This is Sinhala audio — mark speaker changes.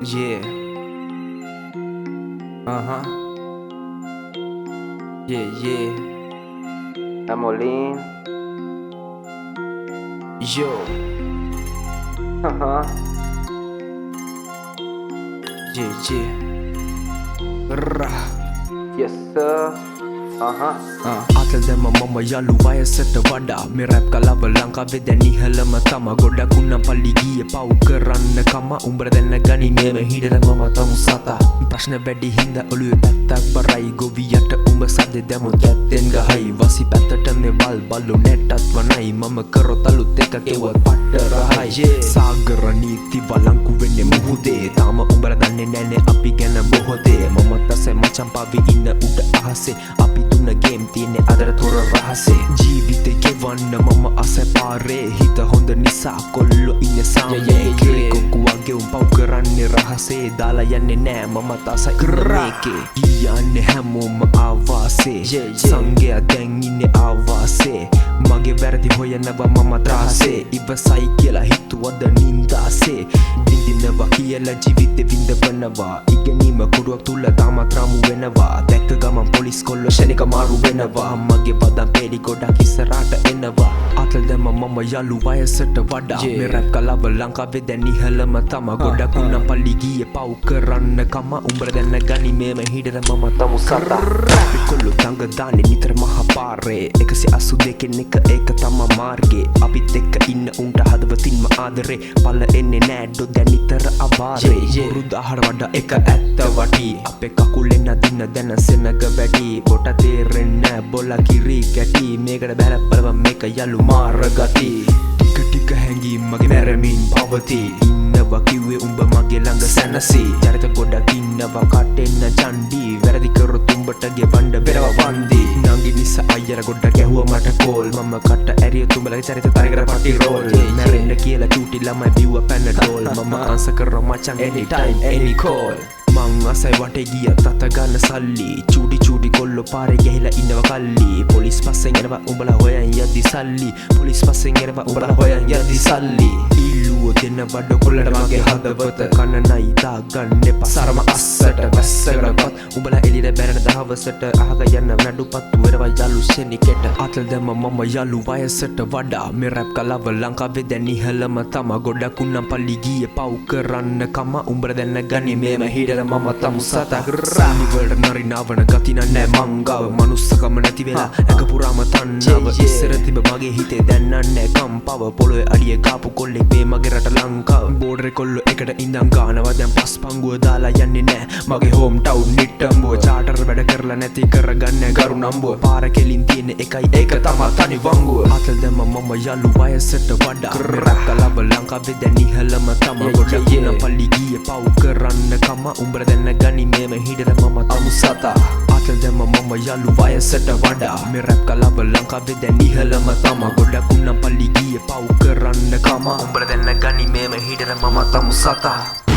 Speaker 1: Yeah. Uh-huh. Yeah, yeah. Amolin. Yo. Uh-huh. Yeah, yeah. Rah. Yes, sir.
Speaker 2: ආතල් දැම මම යාලු වයසට වඩා මේ රැප් කලාව ලංකාවේ දැන් ඉහළම තම ගොඩක් උන්නම් පල්ලි ගියේ පව් කරන්න කම උඹර දැන්න ගනි මේම හිටට මම තමු සතා ප්‍රශ්න වැඩි හින්දා ඔළුවේ පැත්තක් බරයි ගොවියට උඹ සද්දේ දැමුත් ඇත්තෙන් ගහයි වසි පැත්තට මේ වල් බල්ලු නැටත් වනයි මම කරොත් අලුත් එක කෙවුවත් පට්ට රහයි සාගර නීති වලංකු වෙන්නේ මුහුදේ තාම උඹර දන්නේ නැනේ අපි ගැන බොහෝ දේ මම තසේ මචං පාවි ඉන්න උඩ අහසේ අපි තුන ගේම් තියන්නේ අදර තොර රහසේ ජීවිතේ ගෙවන්න මම අසයි පාරේ හිත හොඳ නිසා කොල්ලෝ ඉන්නේ සාමේ කෙරෙකු වගේ උන් පව් කරන්නේ රහසේ දාලා යන්නේ නෑ මම තසයි මේකේ කියන්නේ හැමෝම ආවාසේ සංගය දැන් ඉන්නේ ආවාසේ මගේ වැරදි හොයනවා මම ත්‍රාසේ ඉවසයි කියලා හිතුවද නින්දාසේ විඳිනවා කියලා ජීවිතේ විඳවනවා ඉගෙනීම කුඩුවක් තුල තාමත් රාමු වෙනවා දැක්ක ගමන් පොලිස් කොල්ලෝ ශනික මාරු වෙනවා මගේ පදම් පෙඩි ගොඩක් ඉස්සරහට එනවා ආතල් දැම මම යාලු වයසට වඩා මේ රැප් කලාව ලංකාවේ දැන් ඉහළම තම ගොඩක් උන්නම් පල්ලි ගියේ පව් කරන්න කම උඹර දැන්න ගනි මේම හිටට මම තමු සතා අපි කොල්ලෝ තංග දාන්නේ නිතර මහ පාරේ 182 එක තම මාර්ගේ අපිත් එක්ක ඉන්න උන්ට හදවතින්ම ආදරේ පල එන්නේ නෑ ඩො දැන් නිතර අවාරේ පුරුදාහර වඩා එක ඇත්ත වටි අපේ කකුලෙන් අදින්න දැන සෙනග වැඩි බොට තේරෙන්නේ බොල කිරි කැටි මේකට බැල බලව මේක යලු මාර ගති ටික ටික හැංගීම් මගේ මැරමින් පවති ඉන්නවා කිව්වේ උඹ මගේ ළඟ සැනසී චරිත ගොඩක් ඉන්නවා කටෙන්න චණ්ඩි වැරදි කරොත් උඹට ගෙවන්න බෙරව වන්දි නංගි නිසා අයියර ගොඩක් ගැහුවා මට කෝල් මම කට ඇරියොත් උඹලගේ චරිත තරගර පටි රෝල් මැරෙන්න කියලා චූටි ළමයි බිව්ව පැනඩෝල් මම ආන්සර් කරා මචං anytime any call මං අසයි වටේ ගිය තත ගන්න සල්ලි චූටි කොල්ලෝ පාරේ ගිහිලා ඉන්නවා කල්ලි පොලිස් පස්සෙන් එනවා උඹලා හොයන් යද්දි සල්ලි පොලිස් පස්සෙන් එනවා උඹලා හොයන් යද්දි සල්ලි ඉල්ලුව දෙන්න බඩ කොල්ලට මගේ හදවත කන නයි දාගන්න එපා සරම අස්සට වැස්සකටපත් උඹලා එළියට බැරෙන දහවසට අහක යන්න නඩුපත්තු වෙරවා යාලු ශෙනිකෙට ආතල් දැම මම යාලු වයසට වඩා මේ රැප් කලාව ලංකාවේ දැන් ඉහළම තම ගොඩක් උන්නම් පල්ලි ගියේ පව් කරන්න කම උඹර දැන්න ගනි මේම හිටට මම තමු සතා සානිවලට නරිනාවන ගතින නෑ මංගව මනුස්සකම නැති වෙලා එක පුරාම තන්නාව ඉස්සර තිබ මගේ හිතේ දැන් නෑ කම්පව පොළොවේ අඩිය ගාපු කොල්ලෙක් මේ මගේ රට ලංකාව බෝඩරේ කොල්ලෝ එකට ඉඳන් ගානවා දැන් පස් පංගුව දාලා යන්නේ නෑ මගේ හෝම් ටවුන් නිට්ටම්බුව චාටර් වැඩ කරලා නැති කරගන්න ගරු නම්බුව පාර කෙලින් තියෙන එකයි ඒක තමා තනි වංගුව ආතල් දැම මම යාලු වයසට වඩා රැප් කලාව ලංකාවේ දැන් ඉහළම තම ගොඩක් උන්නම් පල්ලි ගියේ පව් කරන්න කම උඹර දැන්න ගනි මේම හිටට මම තමු සතා ආතල් දැම මම යාලු වයසට වඩා මේ රැප් කලාව ලංකාවේ දැන් ඉහළම තම ගොඩක් උන්නම් පල්ලි ගියේ පව් කරන්න කම උඹර දැන්න ගනි මේම හිටට මම තමු සතා